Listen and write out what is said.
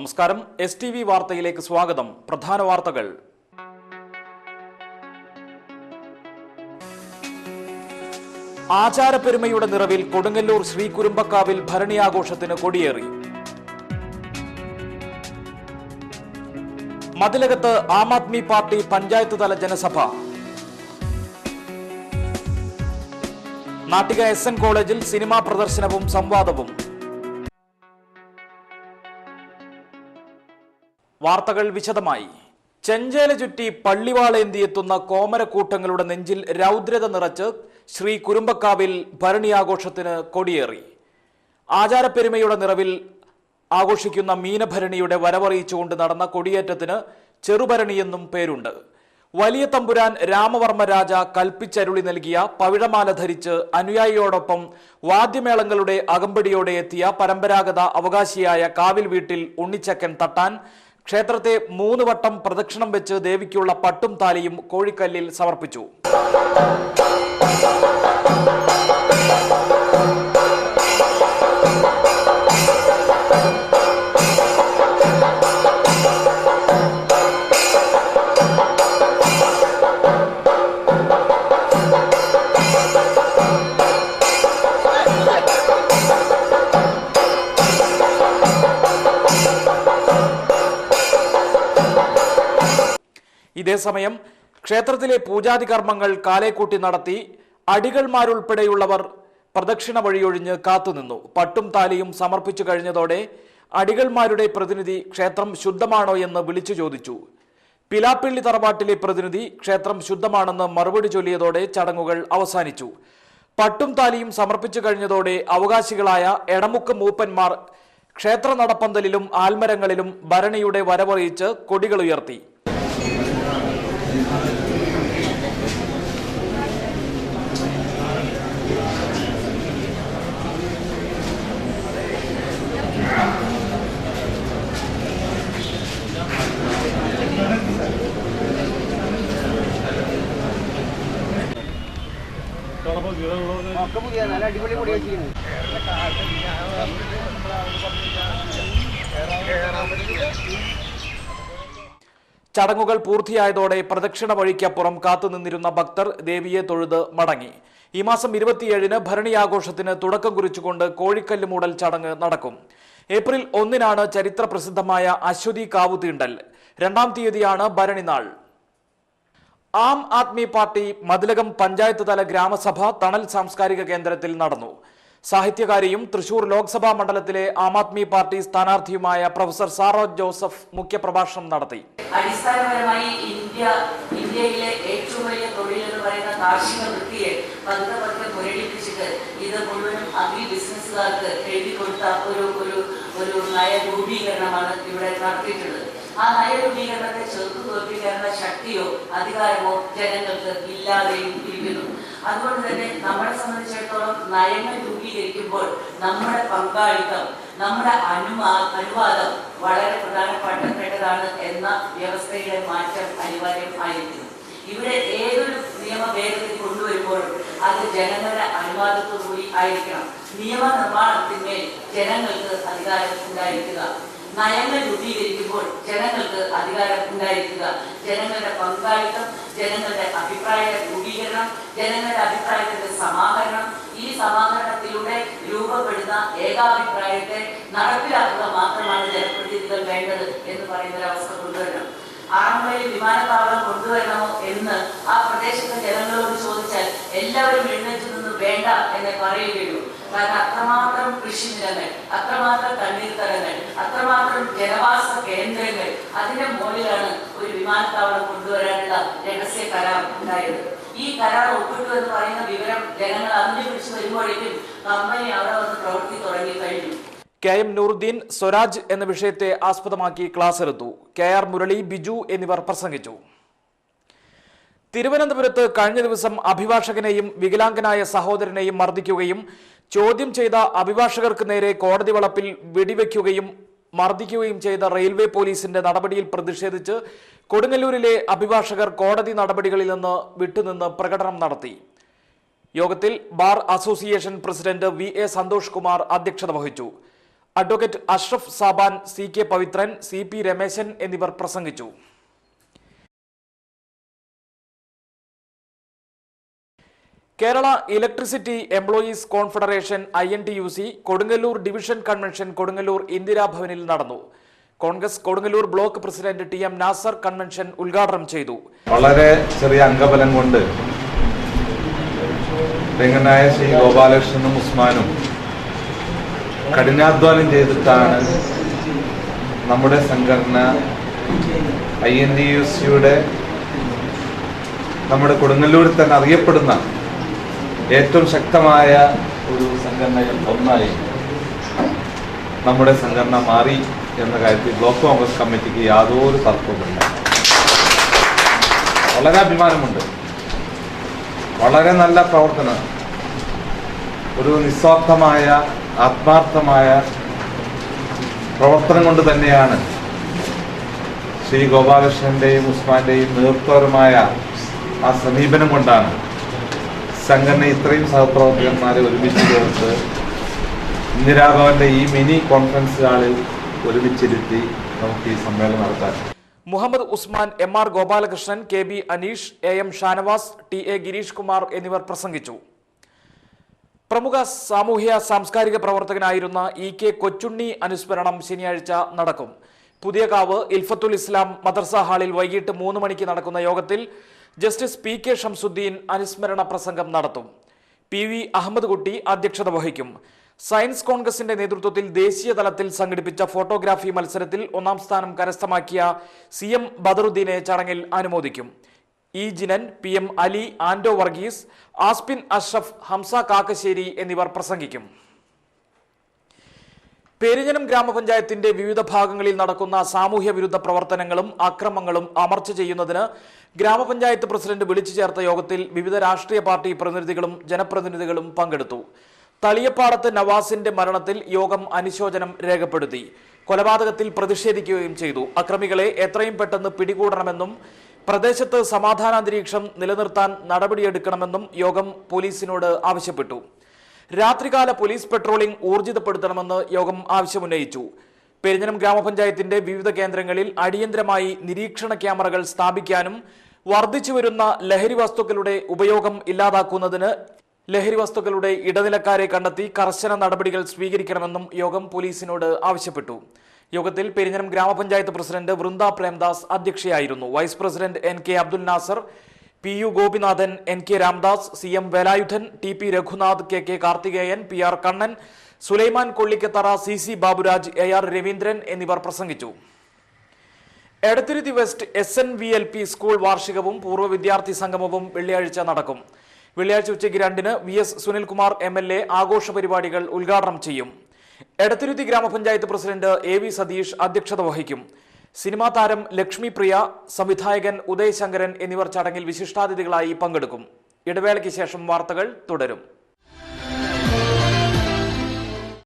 നമസ്കാരം. STV വാർത്തയിലേക്ക് സ്വാഗതം. പ്രധാന വാർത്തകൾ. ആചാരപ്പെരുമയുടെ നിറവിൽ കൊടുങ്ങല്ലൂർ ശ്രീ കുരുമ്പക്കാവിൽ ഭരണിയാഘോഷത്തിന് കൊടിയേറി. മതിലകത്ത് ആം ആദ്മി പാർട്ടി പഞ്ചായത്ത് തല ജനസഭ. നാട്ടിക SN കോളേജിൽ സിനിമാ പ്രദർശനവും സംവാദവും. വാർത്തകൾ വിശദമായി. ചെഞ്ചേല ചുറ്റി പള്ളിവാളേന്തിയെത്തുന്ന കോമരക്കൂട്ടങ്ങളുടെ നെഞ്ചിൽ രൗദ്രത നിറച്ച് ശ്രീ കുരുമ്പക്കാവിൽ ഭരണിയാഘോഷത്തിന് കൊടിയേറി. ആചാരപ്പെരുമയുടെ നിറവിൽ ആഘോഷിക്കുന്ന മീനഭരണിയുടെ വരവറിയിച്ചുകൊണ്ട് നടന്ന കൊടിയേറ്റത്തിന് ചെറുഭരണിയെന്നും പേരുണ്ട്. വലിയ തമ്പുരാൻ രാമവർമ്മ രാജ കൽപ്പിച്ചരുളി നൽകിയ പവിഴമാല ധരിച്ച് അനുയായിയോടൊപ്പം വാദ്യമേളങ്ങളുടെ അകമ്പടിയോടെ എത്തിയ പരമ്പരാഗത അവകാശിയായ കാവിൽ വീട്ടിൽ ഉണ്ണിച്ചക്കൻ തട്ടാൻ ക്ഷേത്രത്തെ 3 വട്ടം പ്രദക്ഷിണം വെച്ച് ദേവിക്കുള്ള പട്ടും താലിയും കോഴിക്കല്ലിൽ സമർപ്പിച്ചു. ഇതേസമയം ക്ഷേത്രത്തിലെ പൂജാതി കർമ്മങ്ങൾ കാലേക്കൂട്ടി നടത്തി അടികൾമാരുൾപ്പെടെയുള്ളവർ പ്രദക്ഷിണ വഴിയൊഴിഞ്ഞ് കാത്തുനിന്നു. പട്ടും താലിയും സമർപ്പിച്ചു കഴിഞ്ഞതോടെ അടികൾമാരുടെ പ്രതിനിധി ക്ഷേത്രം ശുദ്ധമാണോ എന്ന് വിളിച്ചു ചോദിച്ചു. പിലാപ്പിള്ളി തറവാട്ടിലെ പ്രതിനിധി ക്ഷേത്രം ശുദ്ധമാണെന്ന് മറുപടി ചൊല്ലിയതോടെ ചടങ്ങുകൾ അവസാനിച്ചു. പട്ടും താലിയും സമർപ്പിച്ചു കഴിഞ്ഞതോടെ അവകാശികളായ എടമുക്ക് മൂപ്പന്മാർ ക്ഷേത്ര നടപ്പന്തലിലും ആൽമരങ്ങളിലും ഭരണിയുടെ വരവറിയിച്ച് കൊടികൾ ഉയർത്തി. ചടങ്ങുകൾ പൂർത്തിയായതോടെ പ്രദക്ഷിണ വഴിക്കപ്പുറം കാത്തുനിന്നിരുന്ന ഭക്തർ ദേവിയെ തൊഴുത് മടങ്ങി. ഈ മാസം 27-ന് ഭരണിയാഘോഷത്തിന് തുടക്കം കുറിച്ചുകൊണ്ട് കോഴിക്കല്ല് മൂടൽ ചടങ്ങ് നടക്കും. ഏപ്രിൽ 1-നാണ് ചരിത്ര പ്രസിദ്ധമായ അശ്വതി കാവു തീണ്ടൽ. 2-ാം തീയതിയാണ് ഭരണിനാൾ. ആം ആദ്മി പാർട്ടി മതിലകം പഞ്ചായത്ത് തല ഗ്രാമസഭ തണൽ സാംസ്കാരിക കേന്ദ്രത്തിൽ നടന്നു. സാഹിത്യകാരിയും തൃശൂർ ലോക്സഭാ മണ്ഡലത്തിലെ Aam Aadmi party സ്ഥാനാർത്ഥിയുമായ professor സാറോ Joseph മുഖ്യപ്രഭാഷണം നടത്തി. അടിസ്ഥാനപരമായി ഇന്ത്യയിലെ ഏറ്റവും വലിയ തൊഴിൽ എന്ന് പറയുന്ന കാർഷിക വൃത്തിയെ പതുക്കെ മുരടിപ്പിച്ചിട്ട് ഇത് മുഴുവനും അഗ്രി ബിസിനസ്സുകാർക്ക് എഴുതി കൊടുത്ത ഒരു നയ രൂപീകരണമാണ് ഇവിടെ നടത്തിയിട്ടുള്ളത്. ആ നയരൂപീകരണത്തെ ചെറുത്തു തോൽപ്പിക്കാനുള്ള ശക്തിയോ അധികാരമോ ജനങ്ങൾക്ക് ഇല്ലാതെയും ഇരിക്കുന്നു. അതുകൊണ്ട് തന്നെ നമ്മളെ സംബന്ധിച്ചിടത്തോളം നയങ്ങൾ രൂപീകരിക്കുമ്പോൾ നമ്മുടെ പങ്കാളിത്തം, നമ്മുടെ അനുവാദം വളരെ പ്രധാനപ്പെട്ടതാണ് എന്ന വ്യവസ്ഥയുടെ മാറ്റം അനിവാര്യം ആയിരിക്കുന്നു. ഇവിടെ ഏതൊരു നിയമ ഭേദഗതി കൊണ്ടുവരുമ്പോഴും അത് ജനങ്ങളുടെ അനുവാദത്തോടുകൂടി ആയിരിക്കണം. നിയമനിർമ്മാണത്തിന്മേൽ ജനങ്ങൾക്ക് അധികാരം ഉണ്ടായിരിക്കുക. നയങ്ങൾ രൂപീകരിക്കുമ്പോൾ ജനങ്ങൾക്ക് അധികാരം ഉണ്ടായിരിക്കുക. ജനങ്ങളുടെ പങ്കാളിത്തം, ജനങ്ങളുടെ അഭിപ്രായ രൂപീകരണം, ജനങ്ങളുടെ അഭിപ്രായത്തിന്റെ സമാഹരണം, ഈ സമാഹരണത്തിലൂടെ രൂപപ്പെടുന്ന ഏകാഭിപ്രായത്തെ നടപ്പിലാക്കുക മാത്രമാണ് ജനപ്രതിനിധികൾ വേണ്ടത് എന്ന് പറയുന്ന ഒരു അവസ്ഥ കൊണ്ടുവരണം. ആറന്മുളയിൽ വിമാനത്താവളം കൊണ്ടുവരണമോ എന്ന് ആ പ്രദേശത്തെ ജനങ്ങളോട് ചോദിച്ചാൽ എല്ലാവരും എഴുന്നേറ്റ് നിന്ന് വേണ്ട എന്ന് പറയുകയുള്ളൂ. കാരണം അത്രമാത്രം കൃഷിനിലങ്ങൾ, അത്രമാത്രം തണ്ണീർത്തടങ്ങൾ, അത്രമാത്രം ജനവാസ കേന്ദ്രങ്ങൾ, അതിന്റെ മുകളിലാണ് ഒരു വിമാനത്താവളം കൊണ്ടുവരാനുള്ള രഹസ്യ കരാർ ഉണ്ടായത്. ഈ കരാർ ഒപ്പിട്ടു എന്ന് പറയുന്ന വിവരം ജനങ്ങൾ അറിഞ്ഞു പിടിച്ചു വരുമ്പോഴേക്കും കമ്പനി അവിടെ വന്ന് പ്രവൃത്തി തുടങ്ങി കഴിഞ്ഞു. KM നൂറുദ്ദീൻ സ്വരാജ് എന്ന വിഷയത്തെ ആസ്പദമാക്കി ക്ലാസ് എടുത്തു. KR മുരളി, ബിജു എന്നിവർ പ്രസംഗിച്ചു. തിരുവനന്തപുരത്ത് കഴിഞ്ഞ ദിവസം അഭിഭാഷകനെയും വികലാംഗനായ സഹോദരനെയും മർദ്ദിക്കുകയും ചോദ്യം ചെയ്ത അഭിഭാഷകർക്ക് നേരെ കോടതി വളപ്പിൽ വെടിവെക്കുകയും മർദ്ദിക്കുകയും ചെയ്ത റെയിൽവേ പോലീസിന്റെ നടപടിയിൽ പ്രതിഷേധിച്ച് കൊടുങ്ങല്ലൂരിലെ അഭിഭാഷകർ കോടതി നടപടികളിൽ നിന്ന് വിട്ടുനിന്ന് പ്രകടനം നടത്തി. യോഗത്തിൽ bar association president VA Santhosh Kumar അധ്യക്ഷത വഹിച്ചു. Advocate Ashraf Saban, CK Pavithran, CP Rameshan എന്നിവർ പ്രസംഗിച്ചു. Kerala electricity employees confederation INTUC Kodungallur division convention Kodungallur ഇന്ദിരാഭവനിൽ നടന്നു. Congress Kodungallur block president TM Nasar convention ഉദ്ഘാടനം ചെയ്തു. വളരെ ചെറിയ അംഗബലം കൊണ്ട് രംഗനായ ശ്രീ ഗോപാലകൃഷ്ണനും ഉസ്മാനും കഠിനാധ്വാനം ചെയ്തിട്ടാണ് നമ്മുടെ സംഘടന INTUCയുടെ നമ്മുടെ കൊടുങ്ങല്ലൂരിൽ തന്നെ അറിയപ്പെടുന്ന ഏറ്റവും ശക്തമായ ഒരു സംഘടനയിൽ ഒന്നായി നമ്മുടെ സംഘടന മാറി എന്ന കാര്യത്തിൽ ബ്ലോക്ക് കോൺഗ്രസ് കമ്മിറ്റിക്ക് യാതൊരു തർക്കവുമില്ല. വളരെ അഭിമാനമുണ്ട്. വളരെ നല്ല പ്രവർത്തനം, ഒരു നിസ്വാർത്ഥമായ ആത്മാർത്ഥമായ പ്രവർത്തനം കൊണ്ട് തന്നെയാണ് ശ്രീ ഗോപാലകൃഷ്ണന്റെയും ഉസ്മാന്റെയും നേതൃത്വപരമായ ആ സമീപനം കൊണ്ടാണ് സംഘടന ഇത്രയും സഹപ്രവർത്തകന്മാരെ ഒരുമിച്ച് ചേർത്ത് ഇന്ദിരാഭവന്റെ ഈ മിനി കോൺഫറൻസ് ഹാളിൽ ഒരുമിച്ചിരുത്തി നമുക്ക് ഈ സമ്മേളനം നടത്താൻ. Muhammad Usman, MR Gopalakrishnan, KB Aneesh, AM Shanavas, TA Girish Kumar എന്നിവർ പ്രസംഗിച്ചു. പ്രമുഖ സാമൂഹ്യ സാംസ്കാരിക പ്രവർത്തകനായിരുന്ന EK കൊച്ചുണ്ണി അനുസ്മരണം ശനിയാഴ്ച നടക്കും. പുതിയകാവ് ഇൽഫത്തുൽ ഇസ്ലാം മദ്രസ ഹാളിൽ വൈകിട്ട് 3 മണിക്ക് നടക്കുന്ന യോഗത്തിൽ ജസ്റ്റിസ് PK ഷംസുദ്ദീൻ അനുസ്മരണ പ്രസംഗം നടത്തും. PV അഹമ്മദ് കുട്ടി അധ്യക്ഷത വഹിക്കും. സയൻസ് കോൺഗ്രസിന്റെ നേതൃത്വത്തിൽ ദേശീയ തലത്തിൽ സംഘടിപ്പിച്ച ഫോട്ടോഗ്രാഫി മത്സരത്തിൽ 1ാം സ്ഥാനം കരസ്ഥമാക്കിയ CM ബദറുദ്ദീനെ ചടങ്ങിൽ അനുമോദിക്കും. E ജിനൻ, PM അലി, ആൻഡോ വർഗീസ്, ആസ്പിൻ അഷ്റഫ്, ഹംസ കാക്കശ്ശേരി എന്നിവർ പ്രസംഗിക്കും. പെരിഞ്ഞനം ഗ്രാമപഞ്ചായത്തിന്റെ വിവിധ ഭാഗങ്ങളിൽ നടക്കുന്ന സാമൂഹ്യ വിരുദ്ധ പ്രവർത്തനങ്ങളും അക്രമങ്ങളും അമർച്ച ചെയ്യുന്നതിന് ഗ്രാമപഞ്ചായത്ത് പ്രസിഡന്റ് വിളിച്ചു ചേർത്ത യോഗത്തിൽ വിവിധ രാഷ്ട്രീയ പാർട്ടി പ്രതിനിധികളും ജനപ്രതിനിധികളും പങ്കെടുത്തു. തളിയപ്പാടത്ത് നവാസിന്റെ മരണത്തിൽ യോഗം അനുശോചനം രേഖപ്പെടുത്തി. കൊലപാതകത്തിൽ പ്രതിഷേധിക്കുകയും ചെയ്തു. അക്രമികളെ എത്രയും പെട്ടെന്ന് പിടികൂടണമെന്നും പ്രദേശത്ത് സമാധാനാന്തരീക്ഷം നിലനിർത്താൻ നടപടിയെടുക്കണമെന്നും യോഗം പോലീസിനോട് ആവശ്യപ്പെട്ടു. രാത്രികാല പോലീസ് പെട്രോളിംഗ് ഊർജിതപ്പെടുത്തണമെന്ന് യോഗം ആവശ്യമുന്നയിച്ചു. പെരിഞ്ഞനം ഗ്രാമപഞ്ചായത്തിന്റെ വിവിധ കേന്ദ്രങ്ങളിൽ അടിയന്തരമായി നിരീക്ഷണ ക്യാമറകൾ സ്ഥാപിക്കാനും വർദ്ധിച്ചുവരുന്ന ലഹരി വസ്തുക്കളുടെ ഉപയോഗം ഇല്ലാതാക്കുന്നതിന് ലഹരി വസ്തുക്കളുടെ ഇടനിലക്കാരെ കണ്ടെത്തി കർശന നടപടികൾ സ്വീകരിക്കണമെന്നും യോഗം പോലീസിനോട് ആവശ്യപ്പെട്ടു. യോഗത്തിൽ പെരിഞ്ഞനം ഗ്രാമപഞ്ചായത്ത് പ്രസിഡന്റ് വൃന്ദ പ്രേംദാസ് അധ്യക്ഷയായിരുന്നു. Vice president NK Abdul Nasar, PU Gopinathan, NK Ramdas, CM Velayudhan, TP Raghunath, KK Karthikeyan, PR Kannan, Sulaiman Kollikkathara, CC Baburaj, AR Raveendran എന്നിവർ പ്രസംഗിച്ചു. എടത്തിരുത്തി വെസ്റ്റ് SNVLP സ്കൂൾ വാർഷികവും പൂർവ്വ വിദ്യാർത്ഥി സംഗമവും വെള്ളിയാഴ്ച നടക്കും. വെള്ളിയാഴ്ച ഉച്ചയ്ക്ക് 2-ന് VS സുനിൽകുമാർ MLA ആഘോഷ പരിപാടികൾ ഉദ്ഘാടനം ചെയ്യും. എടത്തിരുത്തി ഗ്രാമപഞ്ചായത്ത് പ്രസിഡന്റ് AV സതീഷ് അധ്യക്ഷത വഹിക്കും. സിനിമാ താരം ലക്ഷ്മി പ്രിയ, സംവിധായകൻ ഉദയ് ശങ്കരൻ എന്നിവർ ചടങ്ങിൽ വിശിഷ്ടാതിഥികളായി പങ്കെടുക്കും. ഇടവേളയ്ക്ക് ശേഷം വാർത്തകൾ തുടരും.